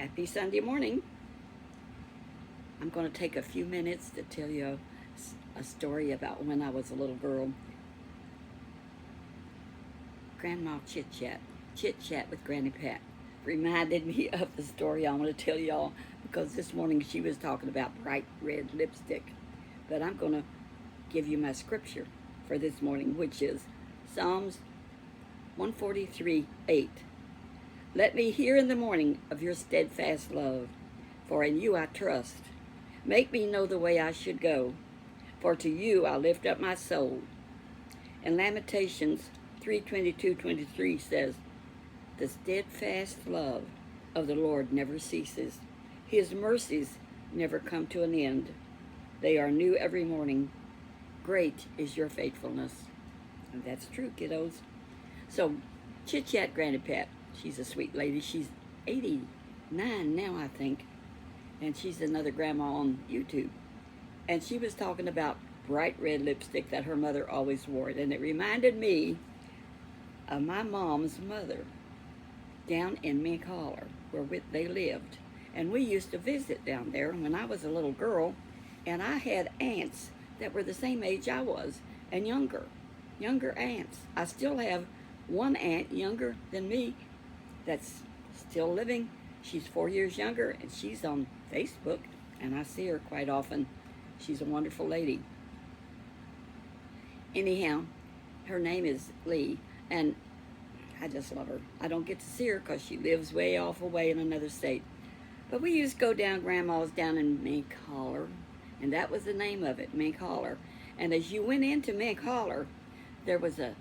Happy Sunday morning. I'm going to take a few minutes to tell you a story about when I was a little girl. Grandma Chit Chat with Granny Pat reminded me of the story I want to tell y'all because this morning she was talking about bright red lipstick. But I'm going to give you my scripture for this morning, which is Psalms 143:8. Let me hear in the morning of your steadfast love, for in you I trust. Make me know the way I should go, for to you I lift up my soul. And Lamentations 3:22-23 says, the steadfast love of the Lord never ceases. His mercies never come to an end. They are new every morning. Great is your faithfulness. And that's true, kiddos. So, Chit Chat Granny Pat. She's a sweet lady. She's 89 now, I think. And she's another grandma on YouTube. And she was talking about bright red lipstick that her mother always wore. And it reminded me of my mom's mother down in Mink Holler, where they lived. And we used to visit down there when I was a little girl. And I had aunts that were the same age I was and younger aunts. I still have one aunt younger than me that's still living. She's 4 years younger, and she's on Facebook, and I see her quite often. She's a wonderful lady. Anyhow, her name is Lee, and I just love her. I don't get to see her because she lives way off away in another state. But we used to go down Grandma's down in Mink Holler, and that was the name of it, Mink Holler. And as you went into Mink Holler, there was a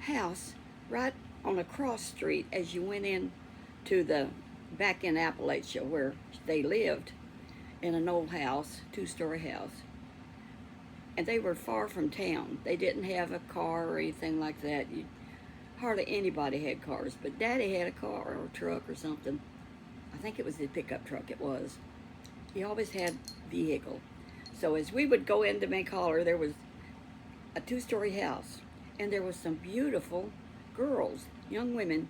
house right on a cross street as you went in to the back in Appalachia where they lived, in an old house, 2-story house. And they were far from town. They didn't have a car or anything like that. Hardly anybody had cars, but Daddy had a car or a truck or something. I think it was the pickup truck, it was. He always had a vehicle. So as we would go into Mink Holler, there was a 2-story house, and there was some beautiful girls, young women,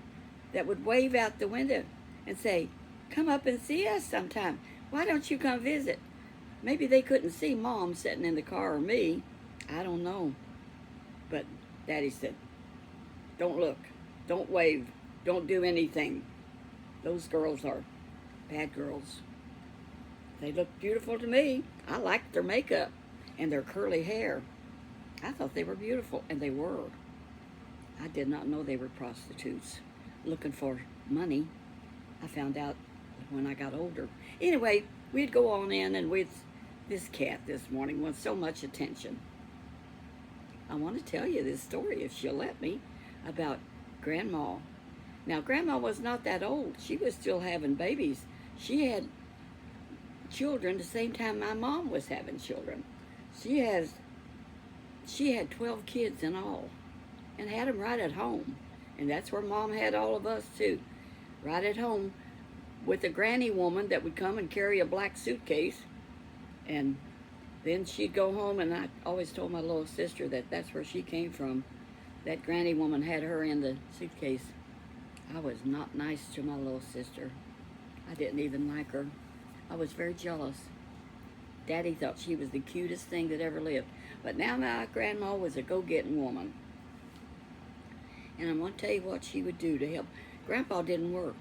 that would wave out the window and say, come up and see us sometime. Why don't you come visit? Maybe they couldn't see Mom sitting in the car or me. I don't know. But Daddy said, don't look, don't wave, don't do anything. Those girls are bad girls. They look beautiful to me. I liked their makeup and their curly hair. I thought they were beautiful, and they were. I did not know they were prostitutes looking for money. I found out when I got older. Anyway, we'd go on in, and this cat this morning wants so much attention. I want to tell you this story, if she'll let me, about Grandma. Now, Grandma was not that old. She was still having babies. She had children the same time my mom was having children. She had 12 kids in all, and had them right at home. And that's where Mom had all of us too, right at home, with a granny woman that would come and carry a black suitcase. And then she'd go home, and I always told my little sister that that's where she came from. That granny woman had her in the suitcase. I was not nice to my little sister. I didn't even like her. I was very jealous. Daddy thought she was the cutest thing that ever lived. But now my grandma was a go-getting woman. And I'm going to tell you what she would do to help. Grandpa didn't work.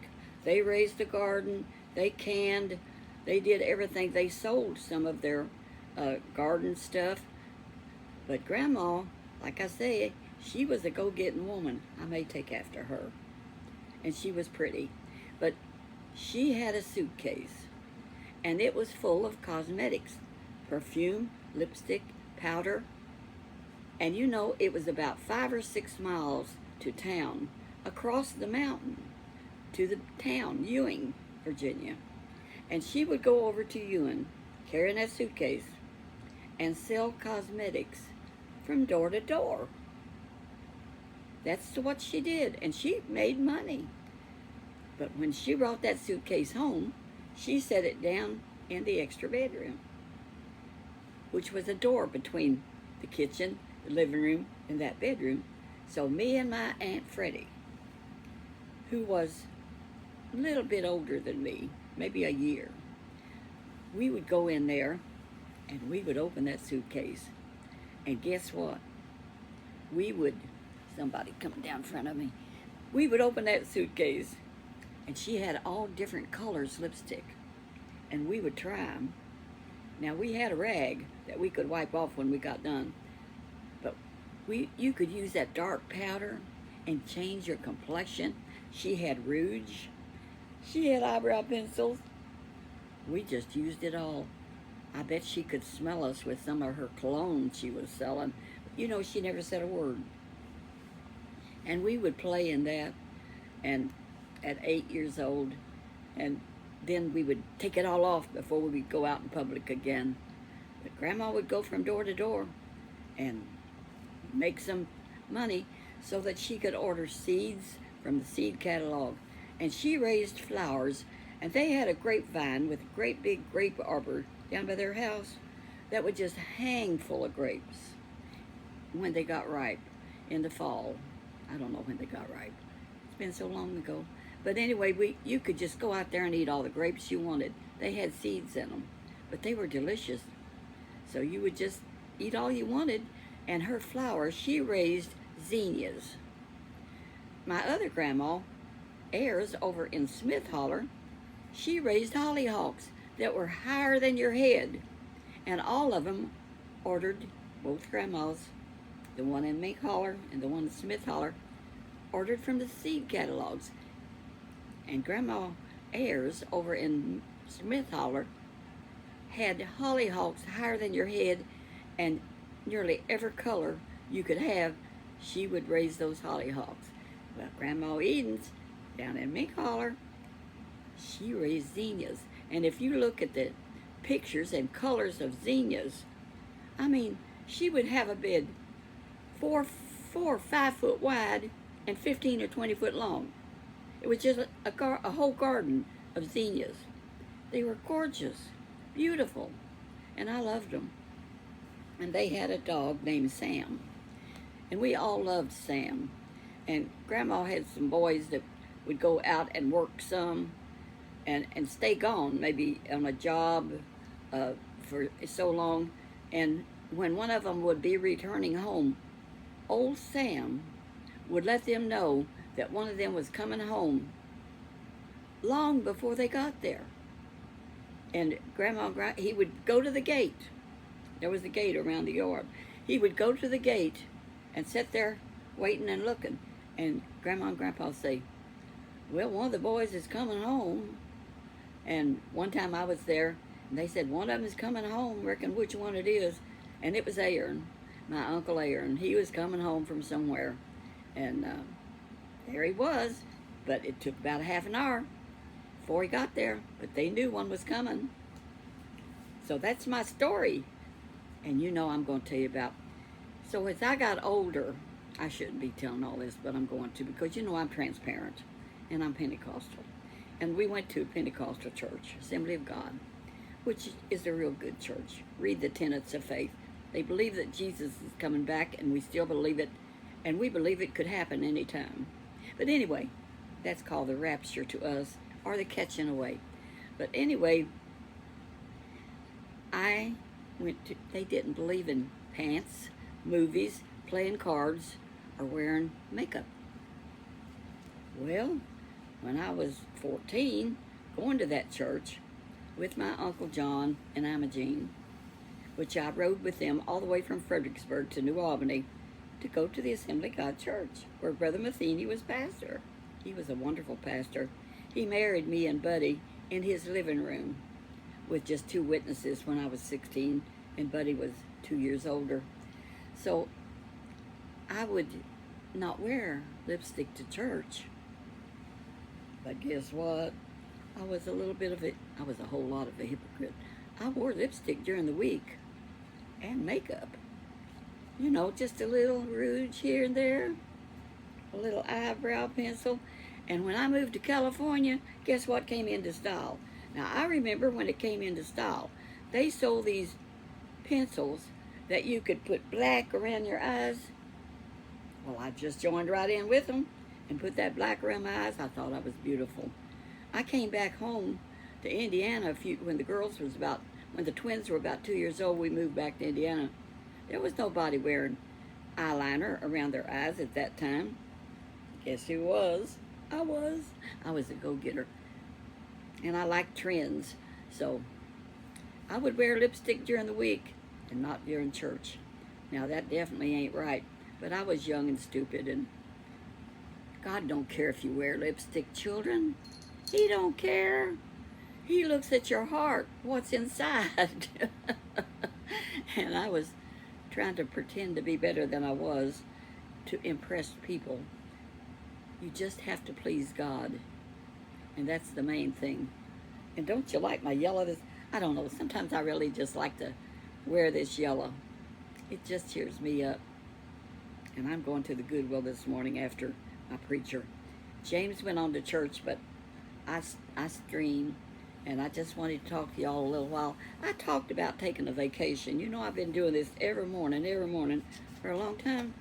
They raised a garden. They canned. They did everything. They sold some of their garden stuff. But Grandma, like I say, she was a go-getting woman. I may take after her. And she was pretty. But she had a suitcase, and it was full of cosmetics, perfume, lipstick, powder. And you know, it was about 5 or 6 miles to town, across the mountain to the town, Ewing, Virginia. And she would go over to Ewing, carrying that suitcase, and sell cosmetics from door to door. That's what she did, and she made money. But when she brought that suitcase home, she set it down in the extra bedroom, which was a door between the kitchen, the living room, and that bedroom. So me and my Aunt Freddie, who was a little bit older than me, maybe a year. We would go in there and we would open that suitcase. And guess what? We would, somebody coming down in front of me, we would open that suitcase and she had all different colors lipstick. And we would try them. Now we had a rag that we could wipe off when we got done. But you could use that dark powder and change your complexion. She had rouge. She had eyebrow pencils. We just used it all. I bet she could smell us with some of her cologne she was selling. You know, she never said a word. And we would play in that, and at 8 years old, and then we would take it all off before we would go out in public again. But Grandma would go from door to door and make some money so that she could order seeds from the seed catalog. And she raised flowers, and they had a grapevine with a great big grape arbor down by their house that would just hang full of grapes when they got ripe in the fall. I don't know when they got ripe. It's been so long ago. But anyway, you could just go out there and eat all the grapes you wanted. They had seeds in them, but they were delicious. So you would just eat all you wanted. And her flowers, she raised zinnias. My other grandma, Ayers, over in Smith Holler, she raised hollyhocks that were higher than your head. And all of them ordered, both grandmas, the one in Mink Holler and the one in Smith Holler, ordered from the seed catalogs. And Grandma Ayers over in Smith Holler had hollyhocks higher than your head, and nearly every color you could have, she would raise those hollyhocks. Well, Grandma Edens down in Mink Holler, she raised zinnias. And if you look at the pictures and colors of zinnias, I mean, she would have a bed 4 or 5 foot wide and 15 or 20 foot long. It was just a whole garden of zinnias. They were gorgeous, beautiful, and I loved them. And they had a dog named Sam, and we all loved Sam. And Grandma had some boys that would go out and work some and stay gone, maybe on a job for so long. And when one of them would be returning home, old Sam would let them know that one of them was coming home long before they got there. And he would go to the gate. There was a gate around the yard. He would go to the gate and sit there waiting and looking. And Grandma and Grandpa would say, well, one of the boys is coming home. And one time I was there, and they said, one of them is coming home, reckon which one it is. And it was Aaron, my Uncle Aaron. He was coming home from somewhere. And there he was, but it took about a half an hour before he got there, but they knew one was coming. So that's my story. And you know I'm going to tell you about. So as I got older, I shouldn't be telling all this, but I'm going to, because you know I'm transparent, and I'm Pentecostal. And we went to a Pentecostal church, Assembly of God, which is a real good church. Read the tenets of faith. They believe that Jesus is coming back, and we still believe it, and we believe it could happen anytime. But anyway, that's called the rapture to us, or the catching away. But anyway, they didn't believe in pants, movies, playing cards, or wearing makeup. Well, when I was 14, going to that church with my Uncle John and Imogene, which I rode with them all the way from Fredericksburg to New Albany to go to the Assembly of God Church, where Brother Matheny was pastor. He was a wonderful pastor. He married me and Buddy in his living room with just 2 witnesses when I was 16, and Buddy was 2 years older. So I would not wear lipstick to church. But guess what? I was a whole lot of a hypocrite. I wore lipstick during the week and makeup. You know, just a little rouge here and there, a little eyebrow pencil. And when I moved to California, guess what came into style? Now, I remember when it came into style, they sold these pencils that you could put black around your eyes. Well, I just joined right in with them and put that black around my eyes. I thought I was beautiful. I came back home to Indiana when when the twins were about 2 years old. We moved back to Indiana. There was nobody wearing eyeliner around their eyes at that time. Guess who was? I was. I was a go-getter. And I liked trends. So I would wear lipstick during the week and not during church. Now that definitely ain't right. But I was young and stupid, and God don't care if you wear lipstick, children. He don't care. He looks at your heart, what's inside. And I was trying to pretend to be better than I was to impress people. You just have to please God. And that's the main thing. And don't you like my yellow? I don't know. Sometimes I really just like to wear this yellow. It just cheers me up. And I'm going to the Goodwill this morning after my preacher. James went on to church, but I stream, and I just wanted to talk to y'all a little while. I talked about taking a vacation. You know, I've been doing this every morning for a long time.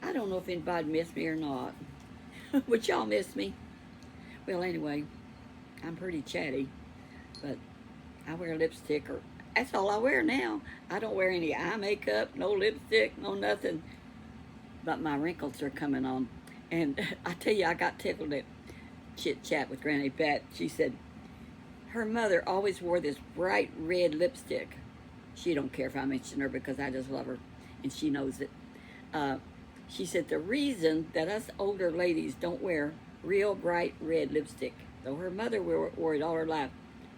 I don't know if anybody missed me or not. Would y'all miss me? Well, anyway, I'm pretty chatty, but I wear lipstick, or that's all I wear now. I don't wear any eye makeup, no lipstick, no nothing. But my wrinkles are coming on. And I tell you, I got tickled at chit-chat with Granny Pat. She said her mother always wore this bright red lipstick. She don't care if I mention her because I just love her, and she knows it. She said the reason that us older ladies don't wear real bright red lipstick, though her mother wore it all her life,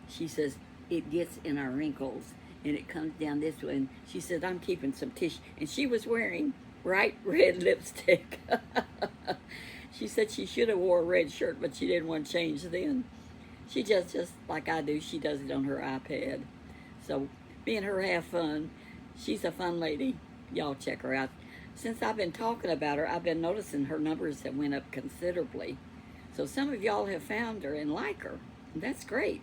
she says it gets in our wrinkles and it comes down this way. And she said, I'm keeping some tissue. And she was wearing bright red lipstick. She said she should have wore a red shirt, but she didn't want to change then. She just like I do, she does it on her iPad. So me and her have fun. She's a fun lady. Y'all check her out. Since I've been talking about her, I've been noticing her numbers have went up considerably. So some of y'all have found her and like her. And that's great,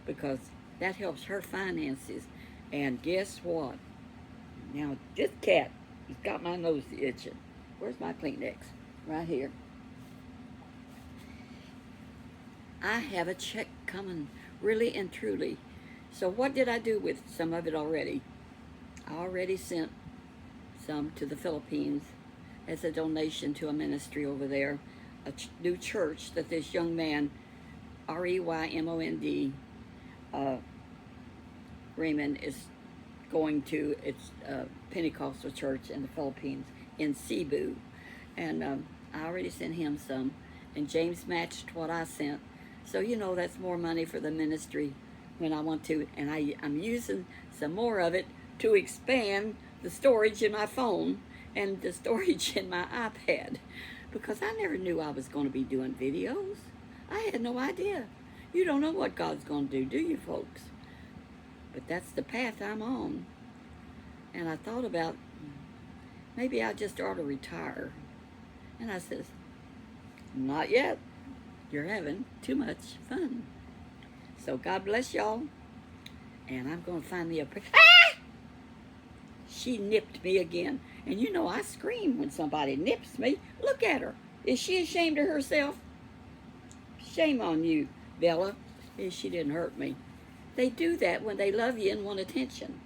because that helps her finances. And guess what? Now, this cat has got my nose itching. Where's my Kleenex? Right here. I have a check coming, really and truly. So what did I do with some of it already? I already sent some to the Philippines as a donation to a ministry over there, a new church that this young man, Reymond, Raymond, is going to. It's a Pentecostal church in the Philippines, in Cebu. And I already sent him some, and James matched what I sent. So, you know, that's more money for the ministry when I want to. And I'm using some more of it to expand the storage in my phone and the storage in my iPad, because I never knew I was going to be doing videos. I had no idea. You don't know what God's going to do you, folks? But that's the path I'm on. And I thought about, maybe I just ought to retire. And I says, not yet. You're having too much fun. So God bless y'all. And I'm going to find me a... Ah! She nipped me again. And you know I scream when somebody nips me. Look at her. Is she ashamed of herself? Shame on you, Bella. She didn't hurt me. They do that when they love you and want attention.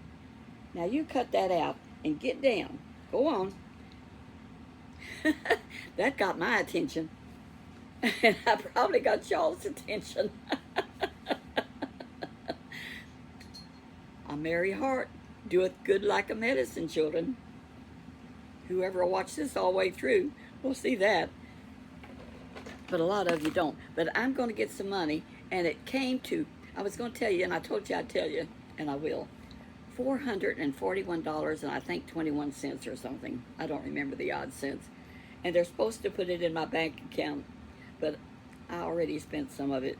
Now you cut that out and get down. Go on. That got my attention. And I probably got y'all's attention. A merry heart doeth good like a medicine, children. Whoever watched this all the way through will see that. But a lot of you don't. But I'm going to get some money, and it came to, I was going to tell you, and I told you I'd tell you, and I will, $441 and I think 21 cents or something. I don't remember the odd cents. And they're supposed to put it in my bank account, but I already spent some of it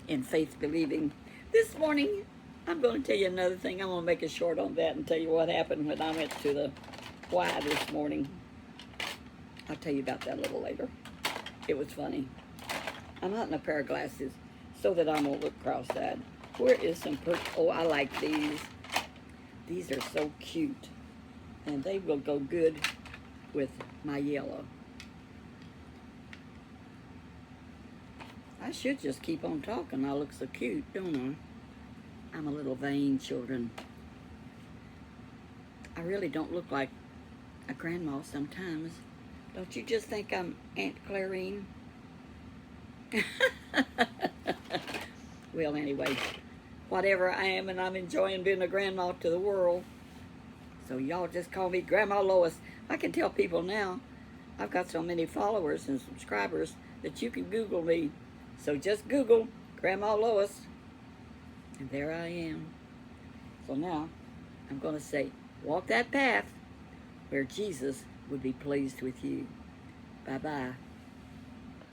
in faith believing. This morning, I'm going to tell you another thing. I'm going to make a short on that and tell you what happened when I went to the Y this morning. I'll tell you about that a little later. It was funny. I'm hunting a pair of glasses so that I won't look cross-eyed. Where is some oh, I like these. These are so cute. And they will go good with my yellow. I should just keep on talking. I look so cute, don't I? I'm a little vain, children. I really don't look like a grandma sometimes. Don't you just think I'm Aunt Clarine? Well, anyway, whatever I am, and I'm enjoying being a grandma to the world. So y'all just call me Grandma Lois. I can tell people now, I've got so many followers and subscribers that you can Google me. So just Google Grandma Lois, and there I am. So now I'm going to say, walk that path where Jesus would be pleased with you. Bye-bye.